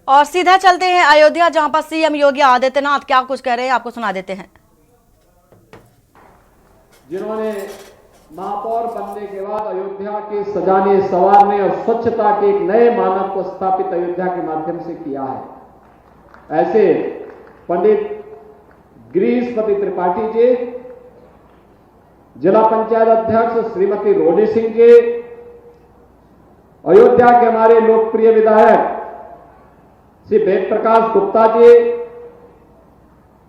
और सीधा चलते हैं अयोध्या, जहां पर सीएम योगी आदित्यनाथ क्या कुछ कह रहे हैं आपको सुना देते हैं। जिन्होंने महापौर बनने के बाद अयोध्या के सजाने संवारने और स्वच्छता के एक नए मानक को स्थापित अयोध्या के माध्यम से किया है, ऐसे पंडित गिरीशपति त्रिपाठी जी, जिला पंचायत अध्यक्ष श्रीमती रोली सिंह जी, अयोध्या के हमारे लोकप्रिय विधायक श्री वेद प्रकाश गुप्ता जी,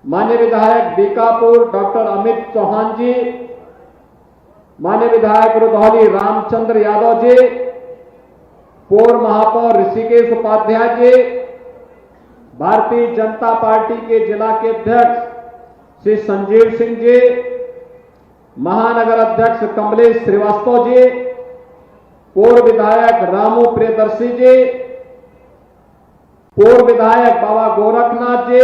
माननीय विधायक बीकापुर डॉक्टर अमित चौहान जी, माननीय विधायक रुधौली रामचंद्र यादव जी, पूर्व महापौर ऋषिकेश उपाध्याय जी, भारतीय जनता पार्टी के जिला के अध्यक्ष श्री संजीव सिंह जी, महानगर अध्यक्ष कमलेश श्रीवास्तव जी, पूर्व विधायक रामू प्रियदर्शी जी, पूर्व विधायक बाबा गोरखनाथ जी,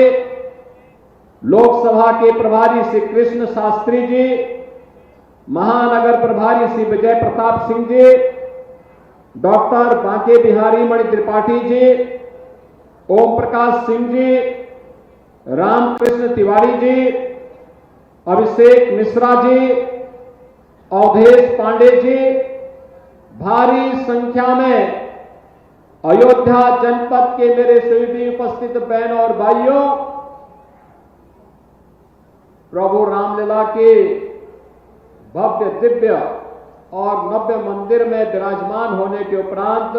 लोकसभा के प्रभारी श्री कृष्ण शास्त्री जी, महानगर प्रभारी श्री विजय प्रताप सिंह जी, डॉक्टर बांके बिहारी मणि त्रिपाठी जी, ओम प्रकाश सिंह जी, रामकृष्ण तिवारी जी, अभिषेक मिश्रा जी, अवधेश पांडे जी, भारी संख्या में अयोध्या जनपद के मेरे सभी उपस्थित बहनों और भाइयों, प्रभु रामलीला के भव्य दिव्य और नव्य मंदिर में विराजमान होने के उपरांत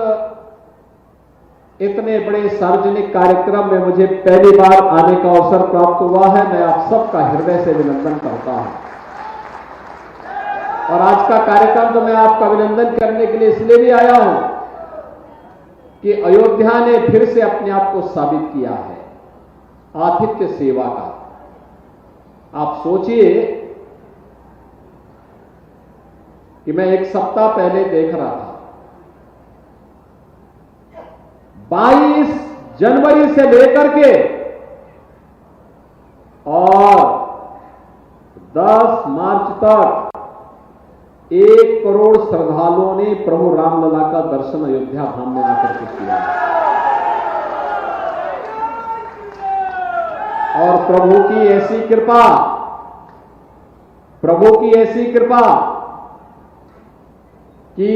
इतने बड़े सार्वजनिक कार्यक्रम में मुझे पहली बार आने का अवसर प्राप्त हुआ है। मैं आप सबका हृदय से अभिनंदन करता हूं। और आज का कार्यक्रम तो मैं आपका अभिनंदन करने के लिए इसलिए भी आया हूं कि अयोध्या ने फिर से अपने आप को साबित किया है आतिथ्य सेवा का। आप सोचिए कि मैं एक सप्ताह पहले देख रहा था, 22 जनवरी से लेकर के और 10 मार्च तक 1 करोड़ श्रद्धालुओं ने प्रभु रामलला का दर्शन अयोध्या धाम में आकर के किया। और प्रभु की ऐसी कृपा कि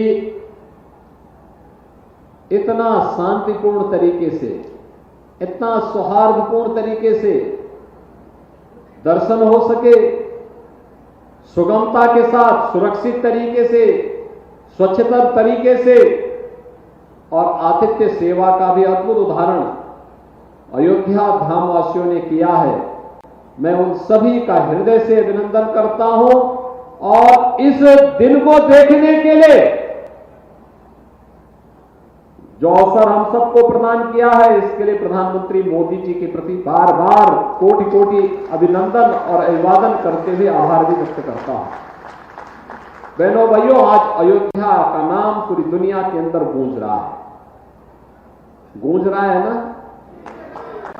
इतना शांतिपूर्ण तरीके से, इतना सौहार्दपूर्ण तरीके से दर्शन हो सके, सुगमता के साथ, सुरक्षित तरीके से, स्वच्छतर तरीके से, और आतिथ्य सेवा का भी अद्भुत उदाहरण अयोध्या धाम वासियों ने किया है। मैं उन सभी का हृदय से अभिनंदन करता हूं। और इस दिन को देखने के लिए जो अवसर हम सबको प्रदान किया है, इसके लिए प्रधानमंत्री मोदी जी के प्रति बार बार कोटि कोटि अभिनंदन और अभिवादन करते हुए आभार भी व्यक्त करता हूं। बहनों भाइयों, आज अयोध्या का नाम पूरी दुनिया के अंदर गूंज रहा है ना।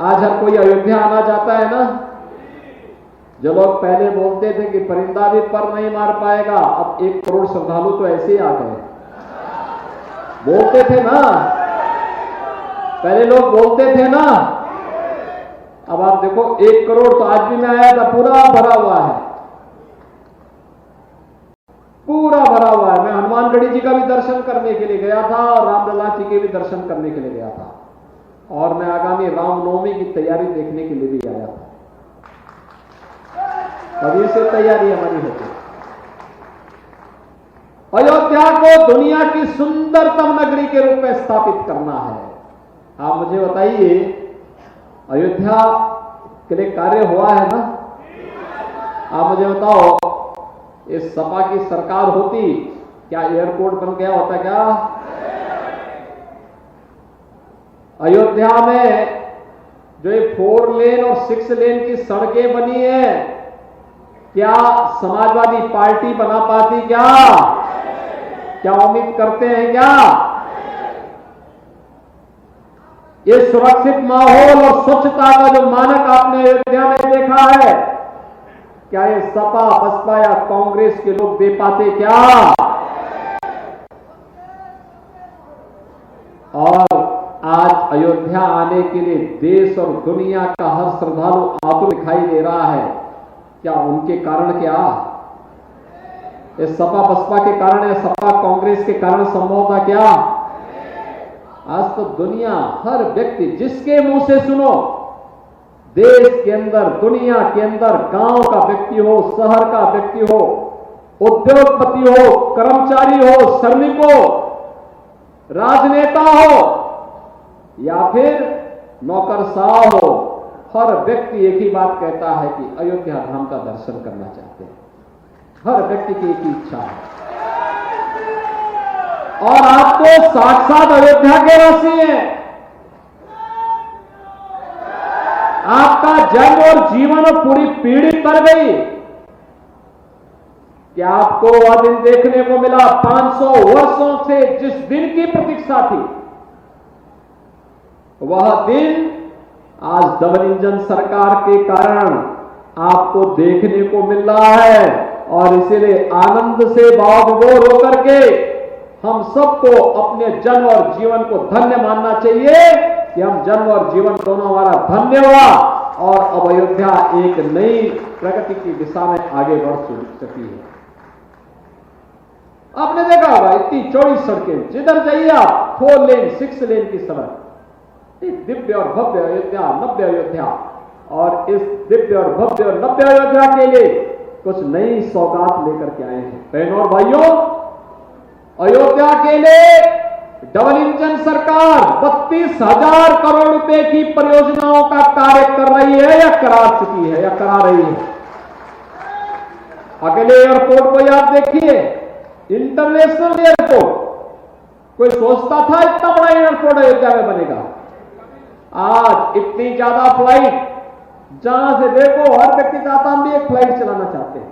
आज हर कोई अयोध्या आना चाहता है ना। जो लोग पहले बोलते थे कि परिंदा भी पर नहीं मार पाएगा, अब 1 करोड़ श्रद्धालु तो ऐसे ही आ गए। बोलते थे ना, पहले लोग बोलते थे ना। अब आप देखो 1 करोड़ तो आज भी मैं आया था, पूरा भरा हुआ है, पूरा भरा हुआ है। मैं हनुमानगढ़ी जी का भी दर्शन करने के लिए गया था और रामलला जी के भी दर्शन करने के लिए गया था। और मैं आगामी रामनवमी की तैयारी देखने के लिए भी आया था। अभी से तैयारी हमारी होती है। अयोध्या को दुनिया की सुंदरतम नगरी के रूप में स्थापित करना है। आप मुझे बताइए, अयोध्या के लिए कार्य हुआ है ना। आप मुझे बताओ, इस सपा की सरकार होती, क्या एयरपोर्ट बन गया होता क्या? अयोध्या में जो ये 4 लेन और 6 लेन की सड़कें बनी है, क्या समाजवादी पार्टी बना पाती क्या उम्मीद करते हैं क्या? ये सुरक्षित माहौल और स्वच्छता का जो मानक आपने अयोध्या में देखा है, क्या ये सपा, बसपा या कांग्रेस के लोग दे पाते क्या? और आज आज अयोध्या आने के लिए देश और दुनिया का हर श्रद्धालु आतुर दिखाई दे रहा है। क्या उनके कारण क्या? ये सपा बसपा के कारण या सपा कांग्रेस के कारण संभव था क्या? आज तो दुनिया, हर व्यक्ति, जिसके मुंह से सुनो, देश के अंदर, दुनिया के अंदर, गांव का व्यक्ति हो, शहर का व्यक्ति हो, उद्योगपति हो, कर्मचारी हो, श्रमिक हो, राजनेता हो या फिर नौकरशाह हो, हर व्यक्ति एक ही बात कहता है कि अयोध्या धाम का दर्शन करना चाहते हैं। हर व्यक्ति की एक ही इच्छा है। और आप तो साक्षात अयोध्या के वासी हैं। आपका जन्म और जीवन और पूरी पीढ़ी तर गई कि आपको वह दिन देखने को मिला 500 वर्षों से जिस दिन की प्रतीक्षा थी, वह दिन आज डबल इंजन सरकार के कारण आपको देखने को मिल रहा है। और इसीलिए आनंद से भावविभोर होकर के हम सबको अपने जन्म और जीवन को धन्य मानना चाहिए कि हम जन्म और जीवन दोनों हमारा धन्य हुआ और अब अयोध्या एक नई प्रगति की दिशा में आगे बढ़ सकी है। आपने देखा होगा इतनी चौड़ी सड़कें, जिधर जाइए आप 4 लेन 6 लेन की सड़क, दिव्य और भव्य अयोध्या, नव्य अयोध्या। और इस दिव्य और भव्य और नव्य अयोध्या के लिए कुछ नई सौगात लेकर के आए हैं। बहनों और भाइयों, अयोध्या के लिए डबल इंजन सरकार 32,000 करोड़ रुपए की परियोजनाओं का कार्य कर रही है या करा चुकी है या करा रही है। अकेले एयरपोर्ट को याद देखिए, इंटरनेशनल एयरपोर्ट, कोई सोचता था इतना बड़ा एयरपोर्ट अयोध्या में बनेगा? आज इतनी ज्यादा फ्लाइट, जहां से देखो हर व्यक्ति चाहता हम भी एक फ्लाइट चलाना चाहते हैं,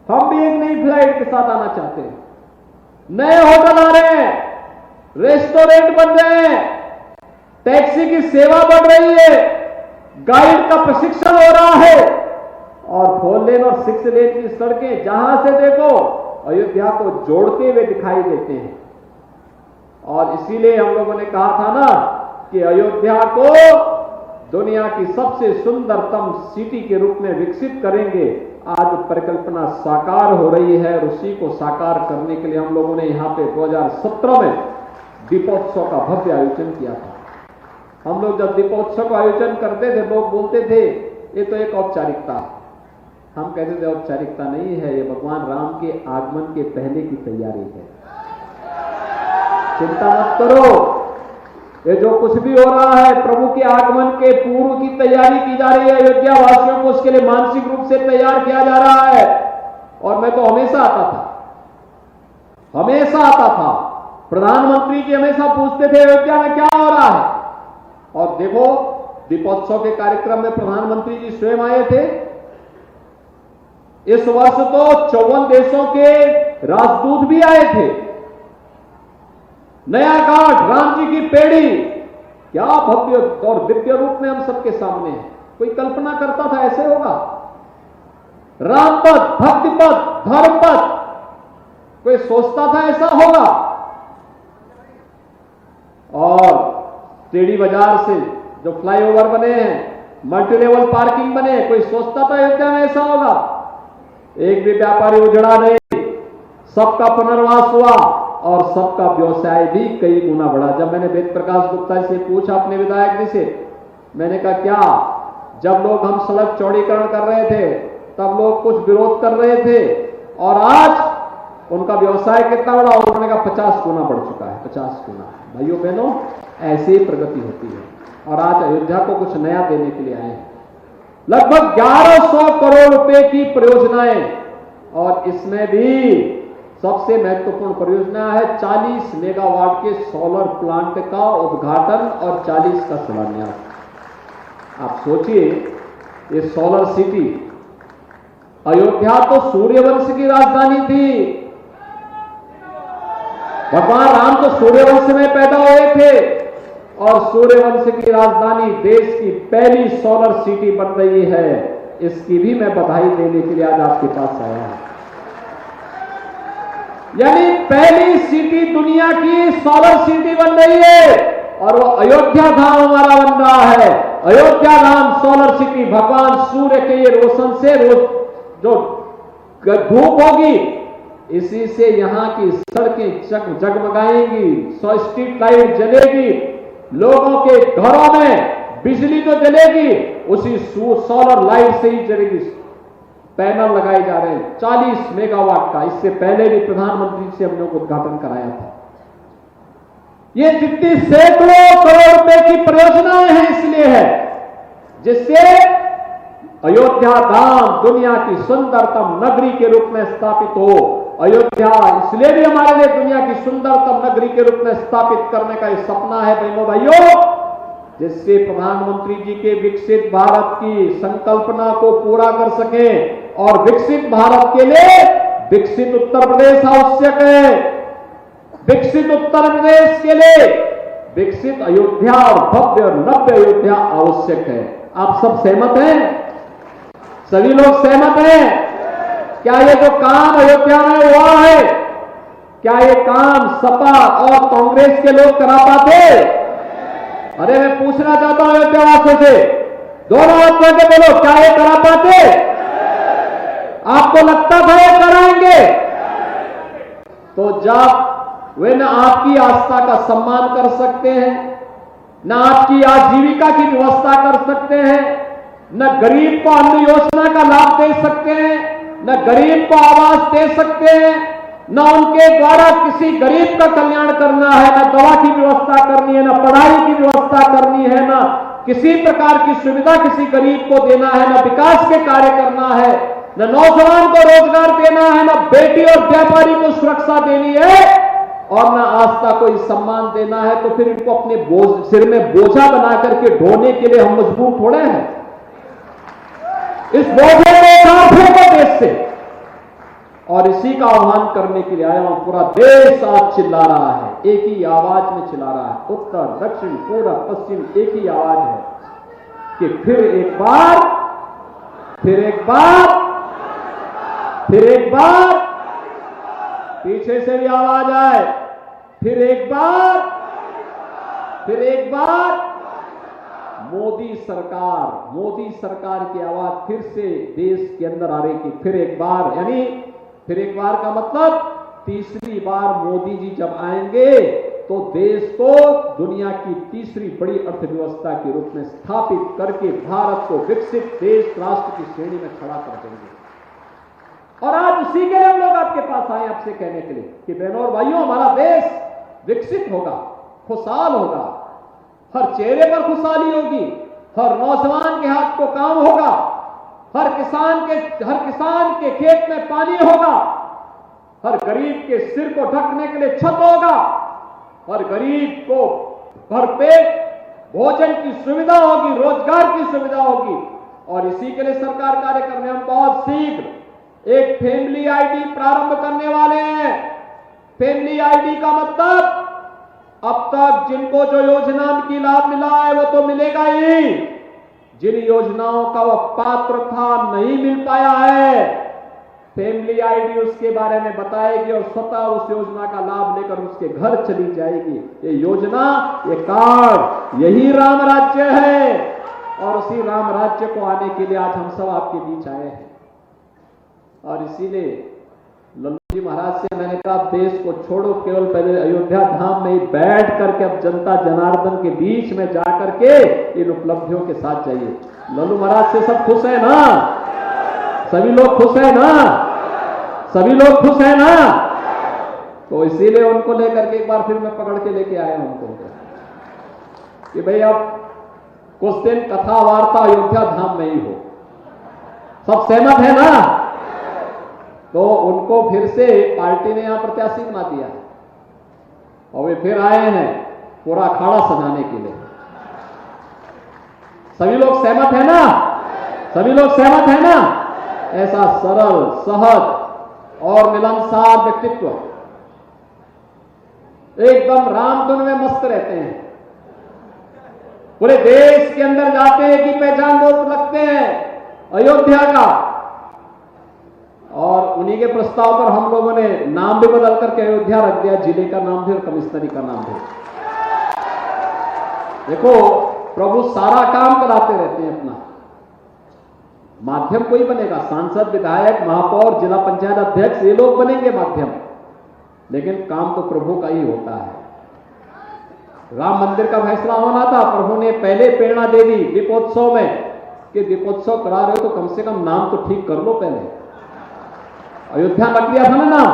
हम भी एक नई फ्लाइट के साथ आना चाहते हैं। नए होटल आ रहे हैं, रेस्टोरेंट बन रहे हैं, टैक्सी की सेवा बढ़ रही है, गाइड का प्रशिक्षण हो रहा है और 4 लेन और 6 लेन की सड़कें जहां से देखो अयोध्या को जोड़ते हुए दिखाई देते हैं। और इसीलिए हम लोगों ने कहा था ना कि अयोध्या को दुनिया की सबसे सुंदरतम सिटी के रूप में विकसित करेंगे। आज परिकल्पना साकार हो रही है और उसी को साकार करने के लिए हम लोगों ने यहां पे 2017 में दीपोत्सव का भव्य आयोजन किया था। हम लोग जब दीपोत्सव का आयोजन करते थे, लोग बोलते थे ये तो एक औपचारिकता। हम कहते थे औपचारिकता नहीं है, ये भगवान राम के आगमन के पहले की तैयारी है। चिंता मत करो, ये जो कुछ भी हो रहा है प्रभु के आगमन के पूर्व की तैयारी की जा रही है। अयोध्या वासियों को उसके लिए मानसिक रूप से तैयार किया जा रहा है। और मैं तो हमेशा आता था, प्रधानमंत्री जी हमेशा पूछते थे अयोध्या में क्या हो रहा है। और देखो, दीपोत्सव के कार्यक्रम में प्रधानमंत्री जी स्वयं आए थे। इस वर्ष तो 54 देशों के राजदूत भी आए थे। नया घाट, राम जी की पेड़ी, क्या भव्य और दिव्य रूप में हम सबके सामने है। कोई कल्पना करता था ऐसे होगा? राम पथ, भक्ति पथ, धर्म पथ, कोई सोचता था ऐसा होगा? और टेढ़ी बाजार से जो फ्लाईओवर बने हैं, मल्टी लेवल पार्किंग बने, कोई सोचता था अयोध्या में ऐसा होगा? एक भी व्यापारी उजड़ा नहीं, सबका पुनर्वास हुआ और सबका व्यवसाय भी कई गुना बढ़ा। जब मैंने वेद प्रकाश गुप्ता से पूछा, अपने विधायक जी से, मैंने कहा क्या जब लोग हम सड़क चौड़ीकरण कर रहे थे तब लोग कुछ विरोध कर रहे थे और आज उनका व्यवसाय कितना बड़ा? उन्होंने कहा 50 गुना बढ़ चुका है, 50 गुना। भाइयों बहनों, ऐसे ही प्रगति होती है। और आज अयोध्या को कुछ नया देने के लिए आए हैं। लगभग 1100 करोड़ रुपए की परियोजनाएं, और इसमें भी सबसे महत्वपूर्ण परियोजना है 40 मेगावाट के सोलर प्लांट का उद्घाटन और 40 का शिलान्यास। आप सोचिए, ये सोलर सिटी, अयोध्या तो सूर्यवंश की राजधानी थी। भगवान राम तो सूर्यवंश में पैदा हुए थे और सूर्यवंश की राजधानी देश की पहली सोलर सिटी बन रही है। इसकी भी मैं बधाई देने के लिए आज आपके पास आया हूं। यानी पहली सिटी दुनिया की सोलर सिटी बन रही है और वो अयोध्या धाम हमारा बन रहा है। अयोध्या धाम सोलर सिटी, भगवान सूर्य के ये रोशन से रोज जो धूप होगी, इसी से यहाँ की सड़कें जगमगाएंगी, 100 स्ट्रीट लाइट जलेगी, लोगों के घरों में बिजली तो जलेगी, उसी सोलर लाइट से ही जलेगी। पैनल लगाए जा रहे हैं 40 मेगावाट का। इससे पहले भी प्रधानमंत्री से हम लोग उद्घाटन कराया था। ये जितनी सैकड़ों करोड़ रुपए की परियोजनाएं हैं इसलिए है, जिससे अयोध्या धाम दुनिया की सुंदरतम नगरी के रूप में स्थापित हो। अयोध्या इसलिए भी हमारे लिए दुनिया की सुंदरतम नगरी के रूप में स्थापित करने का ये सपना है बहनों भाइयों, जिससे प्रधानमंत्री जी के विकसित भारत की संकल्पना को पूरा कर सके। और विकसित भारत के लिए विकसित उत्तर प्रदेश आवश्यक है। विकसित उत्तर प्रदेश के लिए विकसित अयोध्या और भव्य और नव्य अयोध्या आवश्यक है। आप सब सहमत हैं? सभी लोग सहमत हैं? क्या ये जो काम अयोध्या में हुआ है, क्या ये काम सपा और कांग्रेस के लोग करा पाते? अरे मैं पूछना चाहता हूं अयोध्या वासियों से, दोनों हाथ करके बोलो, क्या ये करा पाते? आपको लगता था ये कराएंगे? तो जब वे न आपकी आस्था का सम्मान कर सकते हैं, न आपकी आजीविका की व्यवस्था कर सकते हैं, न गरीब को अन्न योजना का लाभ दे सकते हैं, न गरीब को आवास दे सकते हैं, न उनके द्वारा किसी गरीब का कल्याण करना है, न दवा की व्यवस्था करनी है, न पढ़ाई की व्यवस्था करनी है, न किसी प्रकार की सुविधा किसी गरीब को देना है, न विकास के कार्य करना है, न नौजवान को रोजगार देना है, न बेटी और व्यापारी को सुरक्षा देनी है, और न आस्था को सम्मान देना है, तो फिर इनको अपने सिर में बोझा बना करके ढोने के लिए हम मजबूर थोड़े हैं। इस बोझे को उतार फेंको देश से। और इसी का आह्वान करने के लिए आया हूं। पूरा देश आज चिल्ला रहा है, एक ही आवाज में चिल्ला रहा है, उत्तर दक्षिण पूरब पश्चिम एक ही आवाज है कि फिर एक बार पीछे से भी आवाज आए, फिर एक बार मोदी सरकार की आवाज फिर से देश के अंदर आ रही थी। फिर एक बार, यानी फिर एक बार का मतलब तीसरी बार मोदी जी जब आएंगे तो देश को दुनिया की तीसरी बड़ी अर्थव्यवस्था के रूप में स्थापित करके भारत को विकसित देश राष्ट्र की श्रेणी में खड़ा कर देंगे। और आज उसी के लिए हम लोग आपके पास आए आपसे कहने के लिए कि बहनों और भाइयों, हमारा देश विकसित होगा, खुशहाल होगा, हर चेहरे पर खुशहाली होगी, हर नौजवान के हाथ को काम होगा, हर किसान के खेत में पानी होगा, हर गरीब के सिर को ढकने के लिए छत होगा, हर गरीब को घर पे भोजन की सुविधा होगी, रोजगार की सुविधा होगी। और इसी के लिए सरकार कार्य करने हम बहुत शीघ्र एक फैमिली आईडी प्रारंभ करने वाले हैं। फैमिली आईडी का मतलब अब तक जिनको जो योजना की लाभ मिला है वो तो मिलेगा ही, जिन योजनाओं का वो पात्र था नहीं मिल पाया है, फैमिली आईडी उसके बारे में बताएगी और स्वतः उस योजना का लाभ लेकर उसके घर चली जाएगी। ये योजना, ये कार्ड, यही राम राज्य है। और उसी राम राज्य को आने के लिए आज हम सब आपके बीच आए हैं। और इसीलिए लल्लू जी महाराज से मैंने कहा, देश को छोड़ो, केवल पहले अयोध्या धाम में ही बैठ करके अब जनता जनार्दन के बीच में जाकर के इन उपलब्धियों के साथ जाइए। लल्लू महाराज से सब खुश है ना? सभी लोग खुश है ना? सभी लोग खुश है ना? तो इसीलिए उनको लेकर के एक बार फिर मैं पकड़ के लेके आया हूं उनको कि भाई अब कुछ दिन कथा वार्ता अयोध्या धाम में ही हो। सब सहमत है ना? तो उनको फिर से पार्टी ने यहां प्रत्याशी बना दिया और वे फिर आए हैं पूरा अखाड़ा सजाने के लिए। सभी लोग सहमत है ना? सभी लोग सहमत है ना? ऐसा सरल, सहज और मिलनसार व्यक्तित्व, एकदम रामधुन में मस्त रहते हैं, पूरे देश के अंदर जाते हैं कि पहचान लोग लगते हैं अयोध्या का। और उन्हीं के प्रस्ताव पर हम लोगों ने नाम भी बदल करके अयोध्या रख दिया, जिले का नाम भी और कमिश्नरी का नाम भी। देखो, प्रभु सारा काम कराते रहते हैं अपना। माध्यम कोई बनेगा, सांसद, विधायक, महापौर, जिला पंचायत अध्यक्ष, ये लोग बनेंगे माध्यम, लेकिन काम तो प्रभु का ही होता है। राम मंदिर का फैसला होना था, प्रभु ने पहले प्रेरणा दे दी दीपोत्सव में कि दीपोत्सव करा रहे हो तो कम से कम नाम तो ठीक कर लो पहले। अयोध्या रख दिया था ना नाम,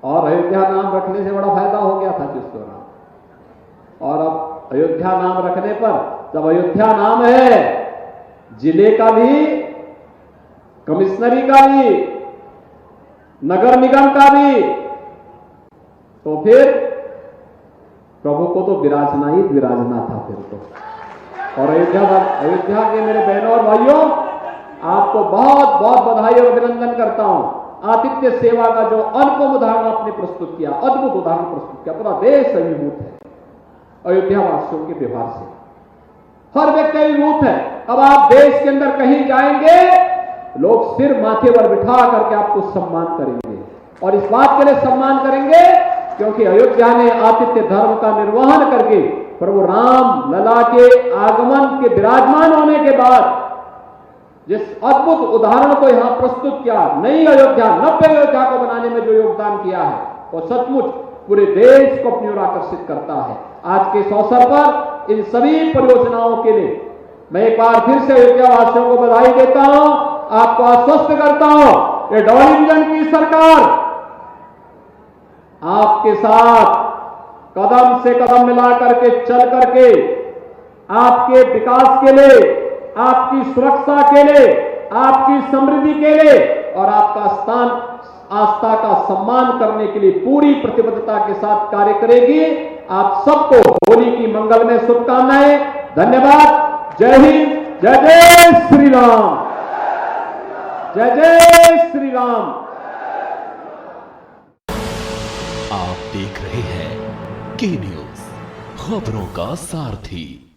और अयोध्या नाम रखने से बड़ा फायदा हो गया था जिस दौरान। और अब अयोध्या नाम रखने पर, जब अयोध्या नाम है जिले का भी, कमिश्नरी का भी, नगर निगम का भी, तो फिर प्रभु को तो विराजना ही विराजना था फिर तो। और अयोध्या के मेरे बहनों और भाइयों, आपको बहुत बहुत बधाई और अभिनंदन करता हूं। आतिथ्य सेवा का जो अनुपम उदाहरण आपने प्रस्तुत किया, अद्भुत उदाहरण प्रस्तुत किया, पूरा देश अभिभूत है अयोध्या वासियों के व्यवहार से। हर व्यक्ति अभिभूत है। अब आप देश के अंदर कहीं जाएंगे, लोग सिर माथे पर बिठा करके आपको सम्मान करेंगे, और इस बात के लिए सम्मान करेंगे क्योंकि अयोध्या ने आतिथ्य धर्म का निर्वहन करके प्रभु राम लला के आगमन के विराजमान होने के बाद जिस अद्भुत उदाहरण को यहां प्रस्तुत किया, नई अयोध्या, नव्य अयोध्या को बनाने में जो योगदान किया है, वो सचमुच पूरे देश को अपनी ओर आकर्षित करता है। आज के इस अवसर पर इन सभी परियोजनाओं के लिए मैं एक बार फिर से अयोध्या वासियों को बधाई देता हूं, आपको आश्वस्त करता हूं, ये डबल इंजन की सरकार आपके साथ कदम से कदम मिला करके चल करके आपके विकास के लिए, आपकी सुरक्षा के लिए, आपकी समृद्धि के लिए और आपका स्थान आस्था का सम्मान करने के लिए पूरी प्रतिबद्धता के साथ कार्य करेगी। आप सबको होली की मंगलमय शुभकामनाएं। धन्यवाद। जय हिंद, जय जय श्री राम, जय जय श्री राम। आप देख रहे हैं के न्यूज, खबरों का सारथी।